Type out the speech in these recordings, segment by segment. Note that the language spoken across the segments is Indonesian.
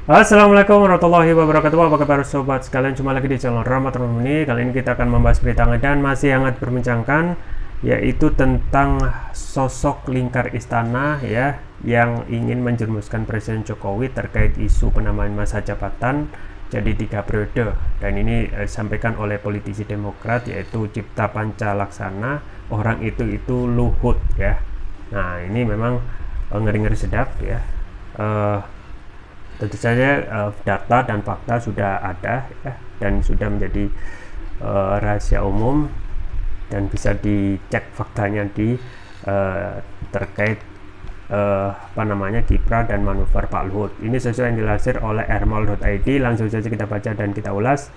Assalamualaikum warahmatullahi wabarakatuh. Apa kabar sobat sekalian? Cuma lagi di channel Rahmat ini. Kali ini kita akan membahas berita hangat dan masih hangat perbincangkan, yaitu tentang sosok lingkar istana ya yang ingin menjerumuskan Presiden Jokowi terkait isu penambahan masa jabatan jadi 3 periode. Dan ini disampaikan oleh politisi Demokrat yaitu Cipta Panca Laksana. Orang itu Luhut ya. Nah, ini memang ngeri-ngeri sedap ya. Tentu saja data dan fakta sudah ada ya, dan sudah menjadi rahasia umum dan bisa dicek faktanya di terkait kiprah dan manuver Pak Luhut. Ini sesuai yang dilansir oleh ermol.id. Langsung saja kita baca dan kita ulas.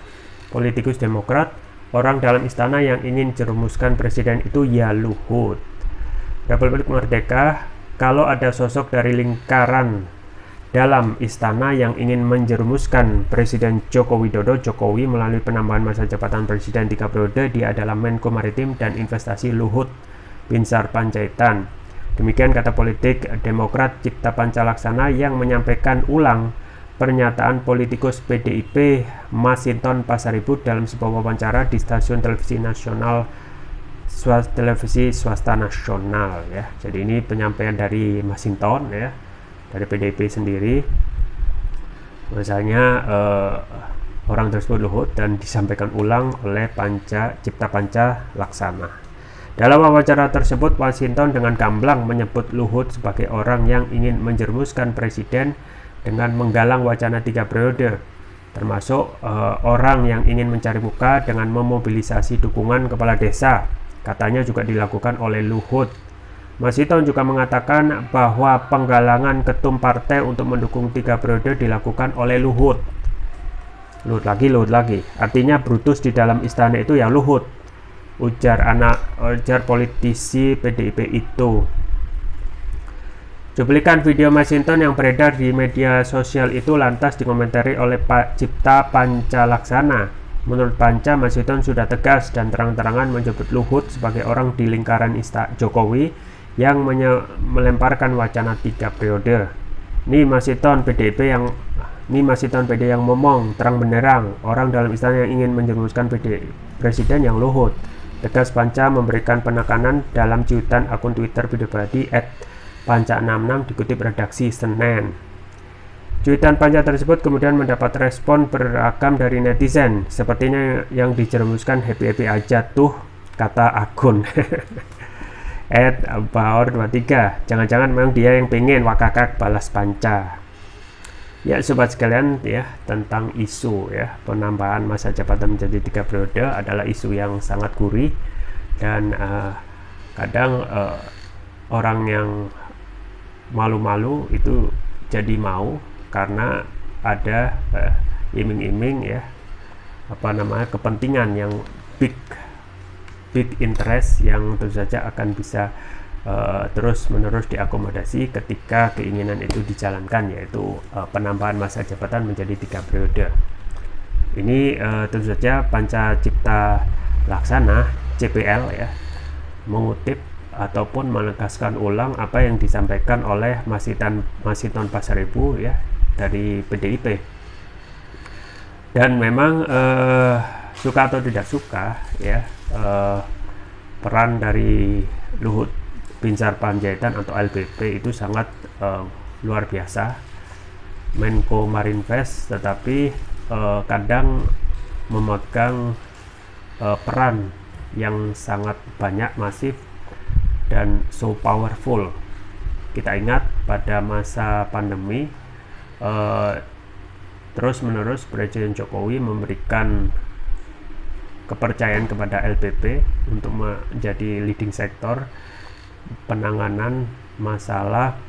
Politikus Demokrat, orang dalam istana yang ingin jerumuskan presiden itu ya Luhut. Republik Merdeka, kalau ada sosok dari lingkaran dalam istana yang ingin menjerumuskan Presiden Joko Widodo, Jokowi melalui penambahan masa jabatan Presiden 3 periode, dia adalah Menko Maritim dan Investasi Luhut Binsar Panjaitan. Demikian kata politik Demokrat Cipta Panca Laksana yang menyampaikan ulang pernyataan politikus PDIP Masinton Pasaribu dalam sebuah wawancara di stasiun televisi nasional televisi swasta nasional ya. Jadi ini penyampaian dari Masinton ya, dari PDIP sendiri. Misalnya orang tersebut Luhut dan disampaikan ulang oleh Cipta Panca Laksana. Dalam wawancara tersebut, Masinton dengan gamblang menyebut Luhut sebagai orang yang ingin menjerumuskan presiden dengan menggalang wacana 3 periode, termasuk orang yang ingin mencari muka dengan memobilisasi dukungan kepala desa. Katanya juga dilakukan oleh Luhut. Masinton juga mengatakan bahwa penggalangan ketum partai untuk mendukung 3 periode dilakukan oleh Luhut. Luhut lagi. Artinya Brutus di dalam istana itu ya Luhut. Ujar politisi PDIP itu. Cuplikan video Masinton yang beredar di media sosial itu lantas dikomentari oleh Pak Cipta Panca Laksana. Menurut Panca, Masinton sudah tegas dan terang-terangan menyebut Luhut sebagai orang di lingkaran Jokowi yang melemparkan wacana 3 periode. Ini Masinton PDIP yang ngomong terang benderang, orang dalam istana yang ingin menjerumuskan presiden yang Luhut. Tegas Panca memberikan penekanan dalam cuitan akun Twitter pribadi @panca66 dikutip redaksi Senin. Cuitan Panca tersebut kemudian mendapat respon beragam dari netizen. Sepertinya yang dijerumuskan happy-happy aja tuh, kata akun @baor23. Jangan-jangan memang dia yang pengen, wakakak, balas Panca. Ya sobat sekalian ya, tentang isu ya penambahan masa jabatan menjadi 3 periode adalah isu yang sangat gurih dan kadang orang yang malu-malu itu jadi mau karena ada iming-iming ya kepentingan yang big interest yang tentu saja akan bisa terus-menerus diakomodasi ketika keinginan itu dijalankan, yaitu penambahan masa jabatan menjadi 3 periode. Ini tentu saja Panca Cipta Laksana CPL ya mengutip ataupun menegaskan ulang apa yang disampaikan oleh Masinton Pasaribu ya dari PDIP. Dan memang suka atau tidak suka ya, peran dari Luhut Binsar Panjaitan atau LBP itu sangat luar biasa, Menko Marinvest, tetapi kadang memegang peran yang sangat banyak, masif dan so powerful. Kita ingat pada masa pandemi terus-menerus Presiden Jokowi memberikan kepercayaan kepada LPP untuk menjadi leading sektor penanganan masalah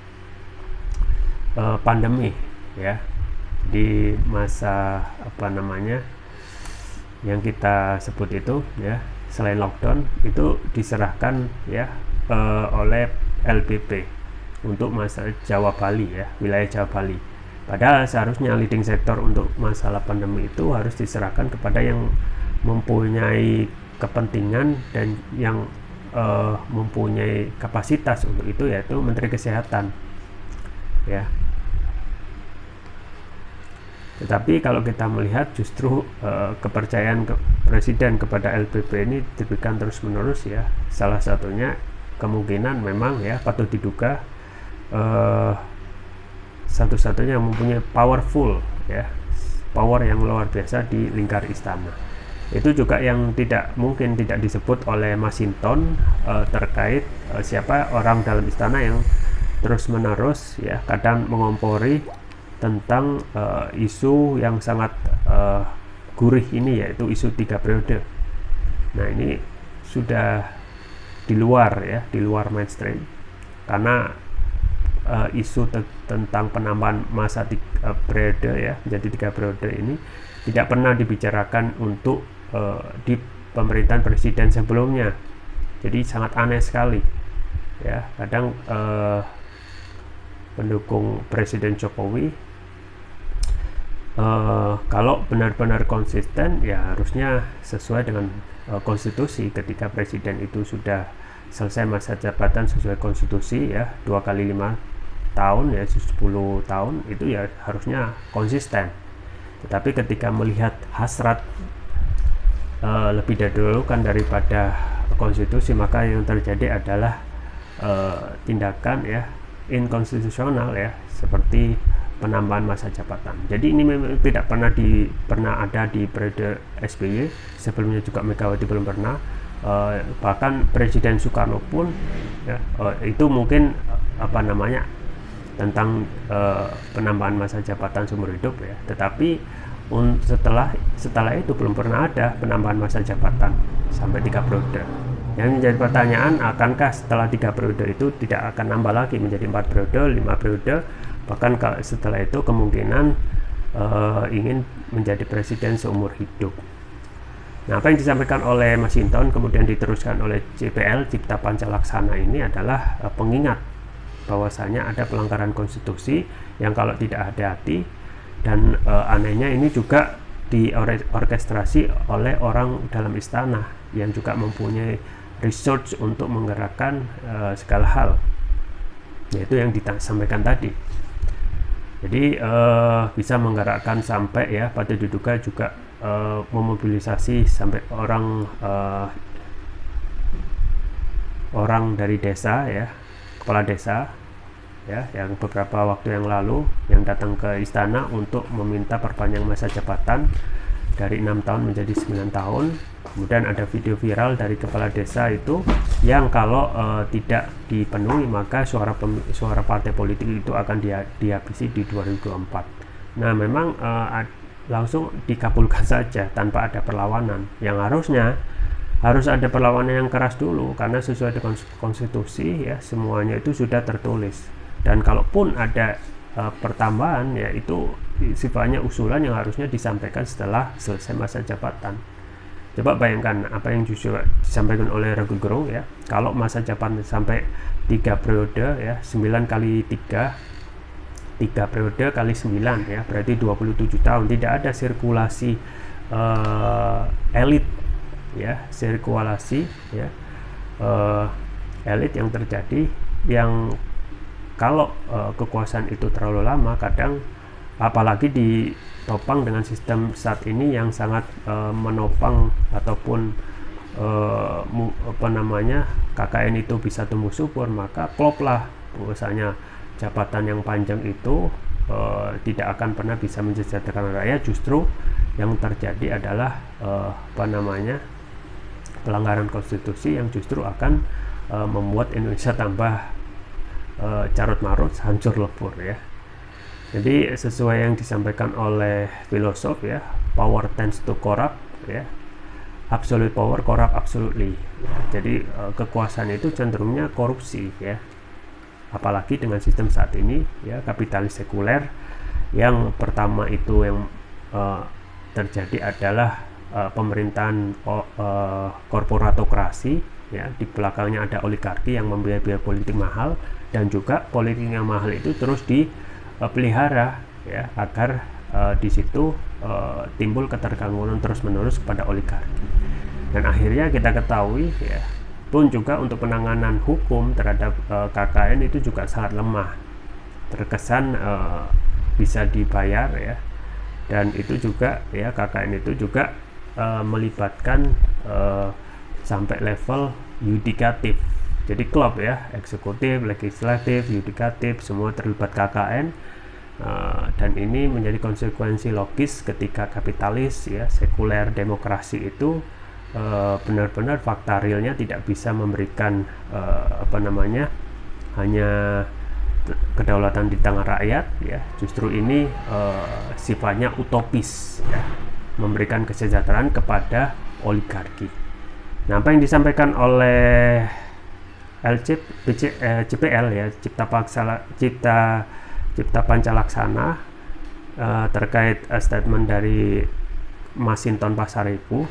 pandemi ya, di masa yang kita sebut itu ya, selain lockdown itu diserahkan ya oleh LPP untuk masalah Jawa Bali ya, wilayah Jawa Bali. Padahal seharusnya leading sektor untuk masalah pandemi itu harus diserahkan kepada yang mempunyai kepentingan dan yang mempunyai kapasitas untuk itu, yaitu Menteri Kesehatan ya. Tetapi kalau kita melihat justru kepercayaan presiden kepada LPP ini diberikan terus-menerus ya. Salah satunya kemungkinan memang ya patut diduga satu-satunya yang mempunyai powerful ya, power yang luar biasa di lingkar istana. Itu juga yang mungkin tidak disebut oleh Masinton terkait siapa orang dalam istana yang terus-menerus ya kadang mengompori tentang isu yang sangat gurih ini, yaitu isu 3 periode. Nah, ini sudah di luar mainstream, karena isu tentang penambahan masa periode ya menjadi 3 periode ini tidak pernah dibicarakan untuk di pemerintahan presiden sebelumnya. Jadi sangat aneh sekali ya. Kadang pendukung Presiden Jokowi kalau benar-benar konsisten ya harusnya sesuai dengan konstitusi. Ketika presiden itu sudah selesai masa jabatan sesuai konstitusi ya 2 kali 5 tahun ya 10 tahun, itu ya harusnya konsisten. Tetapi ketika melihat hasrat lebih dahulu kan daripada konstitusi, maka yang terjadi adalah tindakan ya inkonstitusional ya, seperti penambahan masa jabatan. Jadi ini memang tidak pernah ada di periode SBY, sebelumnya juga Megawati belum pernah, bahkan Presiden Soekarno pun ya, itu mungkin tentang penambahan masa jabatan seumur hidup ya. Tetapi setelah itu belum pernah ada penambahan masa jabatan sampai 3 periode. Yang menjadi pertanyaan, akankah setelah 3 periode itu tidak akan nambah lagi menjadi 4 periode, 5 periode, bahkan setelah itu kemungkinan ingin menjadi presiden seumur hidup. Nah, apa yang disampaikan oleh Masinton kemudian diteruskan oleh CPL Cipta Panca Laksana ini adalah pengingat bahwasanya ada pelanggaran konstitusi yang kalau tidak hati-hati, dan anehnya ini juga diorkestrasi oleh orang dalam istana yang juga mempunyai research untuk menggerakkan segala hal, yaitu yang disampaikan tadi. Jadi bisa menggerakkan sampai ya patut diduga juga memobilisasi sampai orang dari desa ya, kepala desa ya, yang beberapa waktu yang lalu yang datang ke istana untuk meminta perpanjang masa jabatan dari 6 tahun menjadi 9 tahun. Kemudian ada video viral dari kepala desa itu yang kalau tidak dipenuhi maka suara partai politik itu akan dihabisi di 2024. Nah, memang langsung dikabulkan saja tanpa ada perlawanan. Yang harusnya harus ada perlawanan yang keras dulu, karena sesuai dengan konstitusi ya semuanya itu sudah tertulis. Dan kalaupun ada pertambahan ya itu sifatnya usulan yang harusnya disampaikan setelah selesai masa jabatan. Coba bayangkan apa yang justru disampaikan oleh Rocky Gerung ya, kalau masa jabatan sampai 3 periode ya, 9 kali 3 periode kali 9 ya, berarti 27 tahun. Tidak ada sirkulasi elit ya, sirkulasi ya elit yang terjadi, yang kalau kekuasaan itu terlalu lama kadang, apalagi ditopang dengan sistem saat ini yang sangat menopang ataupun KKN itu bisa tumbuh subur, maka kloplah bahwasanya jabatan yang panjang itu tidak akan pernah bisa mensejahterakan rakyat. Justru yang terjadi adalah pelanggaran konstitusi yang justru akan membuat Indonesia tambah carut marut, hancur lebur ya. Jadi sesuai yang disampaikan oleh filosof ya, power tends to corrupt ya, absolute power corrupt absolutely. Jadi kekuasaan itu cenderungnya korupsi ya, apalagi dengan sistem saat ini ya, kapitalis sekuler. Yang pertama itu yang terjadi adalah pemerintahan korporatokrasi ya, di belakangnya ada oligarki yang membiayai biaya politik mahal, dan juga politik yang mahal itu terus dipelihara ya, agar di situ timbul ketergantungan terus-menerus kepada oligarki. Dan akhirnya kita ketahui ya, pun juga untuk penanganan hukum terhadap KKN itu juga sangat lemah, terkesan bisa dibayar ya dan itu juga ya KKN itu juga melibatkan sampai level yudikatif. Jadi klub ya, eksekutif, legislatif, yudikatif semua terlibat KKN, dan ini menjadi konsekuensi logis ketika kapitalis ya sekuler demokrasi itu benar-benar fakta realnya tidak bisa memberikan hanya kedaulatan di tangan rakyat ya, justru ini sifatnya utopis ya, memberikan kesejahteraan kepada oligarki. Nah, apa yang disampaikan oleh CPL ya, Cipta Pancalaksana terkait statement dari Masinton Pasaribu,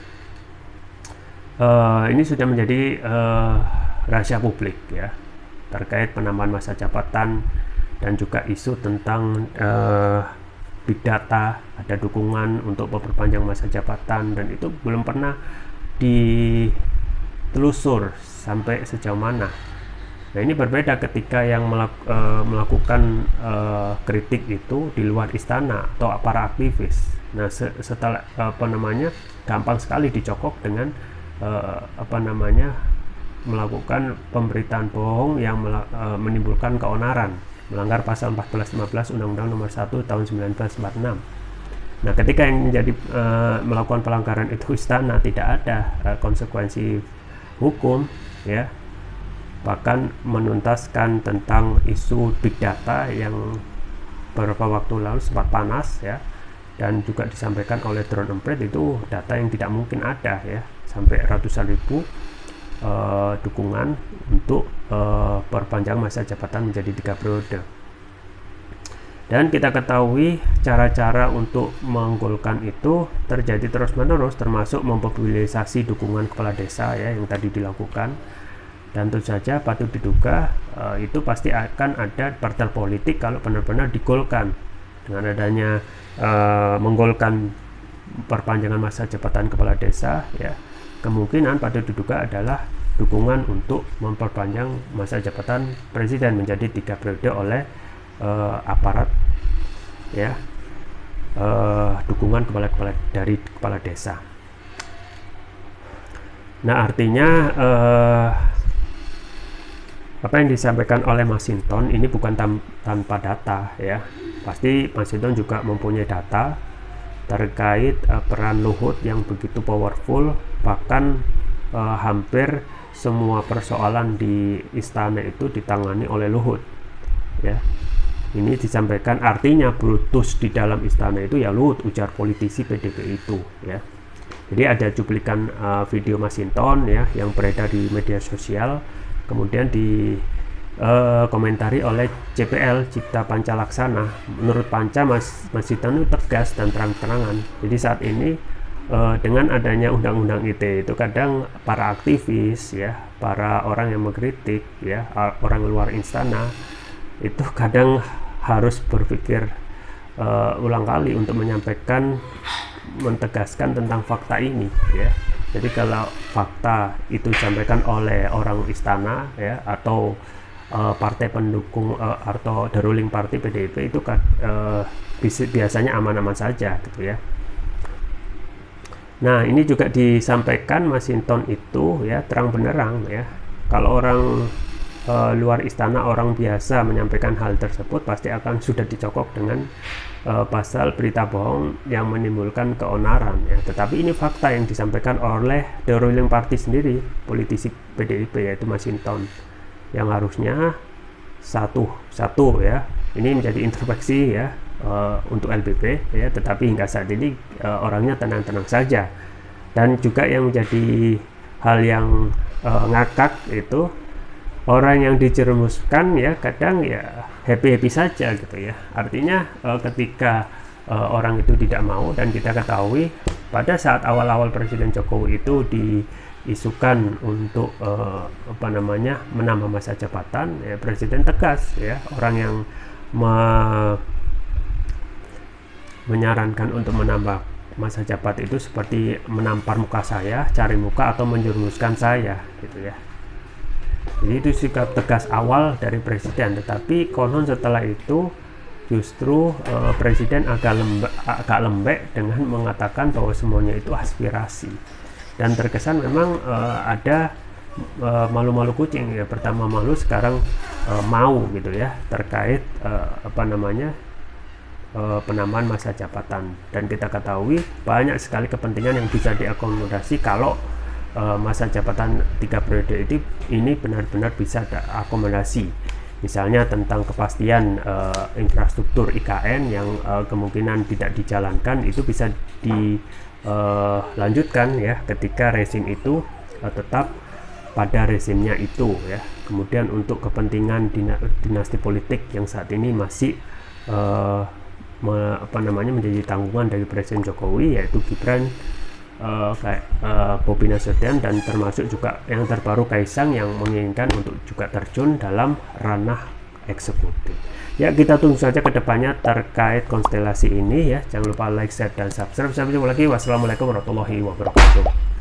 ini sudah menjadi rahasia publik ya, terkait penambahan masa jabatan dan juga isu tentang big data, ada dukungan untuk memperpanjang masa jabatan, dan itu belum pernah ditelusur sampai sejauh mana. Nah, ini berbeda ketika yang melakukan kritik itu di luar istana atau para aktivis. Nah, setelah gampang sekali dicokok dengan melakukan pemberitaan bohong yang menimbulkan keonaran, melanggar pasal 14-15 Undang-Undang Nomor 1 Tahun 1946. Nah, ketika yang melakukan pelanggaran itu istana, tidak ada konsekuensi hukum ya, bahkan menuntaskan tentang isu big data yang beberapa waktu lalu sempat panas ya, dan juga disampaikan oleh Drone Emprit, itu data yang tidak mungkin ada ya, sampai ratusan ribu dukungan untuk perpanjang masa jabatan menjadi 3 periode. Dan kita ketahui cara-cara untuk menggolkan itu terjadi terus-menerus, termasuk memobilisasi dukungan kepala desa ya yang tadi dilakukan. Dan tentu saja patut diduga itu pasti akan ada partai politik kalau benar-benar digolkan. Dengan adanya menggolkan perpanjangan masa jabatan kepala desa ya, kemungkinan patut diduga adalah dukungan untuk memperpanjang masa jabatan presiden menjadi 3 periode oleh aparat ya, dukungan dari kepala desa. Nah, artinya apa yang disampaikan oleh Masinton ini bukan tanpa data ya, pasti Masinton juga mempunyai data terkait peran Luhut yang begitu powerful, bahkan hampir semua persoalan di istana itu ditangani oleh Luhut ya. Ini disampaikan, artinya Brutus di dalam istana itu ya Luhut, ujar politisi PDIP itu ya. Jadi ada cuplikan video Masinton ya yang beredar di media sosial, kemudian di komentari oleh CPL Cipta Pancalaksana. Menurut Panca, Masinton itu tegas dan terang-terangan. Jadi saat ini dengan adanya undang-undang ITE itu kadang para aktivis ya, para orang yang mengkritik ya, orang luar istana itu kadang harus berpikir ulang kali untuk menyampaikan, mentegaskan tentang fakta ini ya. Jadi kalau fakta itu disampaikan oleh orang istana ya, atau partai pendukung atau the ruling party PDIP itu biasanya aman-aman saja gitu ya. Nah, ini juga disampaikan Masinton itu ya terang benderang ya. Kalau orang luar istana, orang biasa menyampaikan hal tersebut pasti akan sudah dicokok dengan pasal berita bohong yang menimbulkan keonaran ya. Tetapi ini fakta yang disampaikan oleh the ruling party sendiri, politisi PDIP yaitu Masinton, yang harusnya satu ya. Ini menjadi introspeksi ya untuk LBP ya, tetapi hingga saat ini orangnya tenang-tenang saja. Dan juga yang menjadi hal yang ngakak itu orang yang dijerumuskan ya kadang ya happy saja gitu ya. Artinya ketika orang itu tidak mau, dan kita ketahui pada saat awal-awal Presiden Jokowi itu diisukan untuk menambah masa jabatan ya, Presiden tegas ya, orang yang menyarankan untuk menambah masa jabat itu seperti menampar muka saya, cari muka, atau menjerumuskan saya gitu ya. Jadi itu sikap tegas awal dari presiden, tetapi konon setelah itu justru presiden agak lembek dengan mengatakan bahwa semuanya itu aspirasi, dan terkesan memang ada malu-malu kucing ya, pertama malu sekarang mau gitu ya, terkait penambahan masa jabatan. Dan kita ketahui banyak sekali kepentingan yang bisa diakomodasi kalau masa jabatan 3 periode ini benar-benar bisa akomodasi. Misalnya tentang kepastian infrastruktur IKN yang kemungkinan tidak dijalankan, itu bisa dilanjutkan ya ketika rezim itu tetap pada rezimnya itu ya. Kemudian untuk kepentingan dinasti politik yang saat ini masih menjadi tanggungan dari Presiden Jokowi, yaitu Gibran, Bobi Nasution, dan termasuk juga yang terbaru Kaisang yang menginginkan untuk juga terjun dalam ranah eksekutif. Ya, kita tunggu saja ke depannya terkait konstelasi ini ya. Jangan lupa like, share, dan subscribe. Sampai jumpa lagi. Wassalamualaikum warahmatullahi wabarakatuh.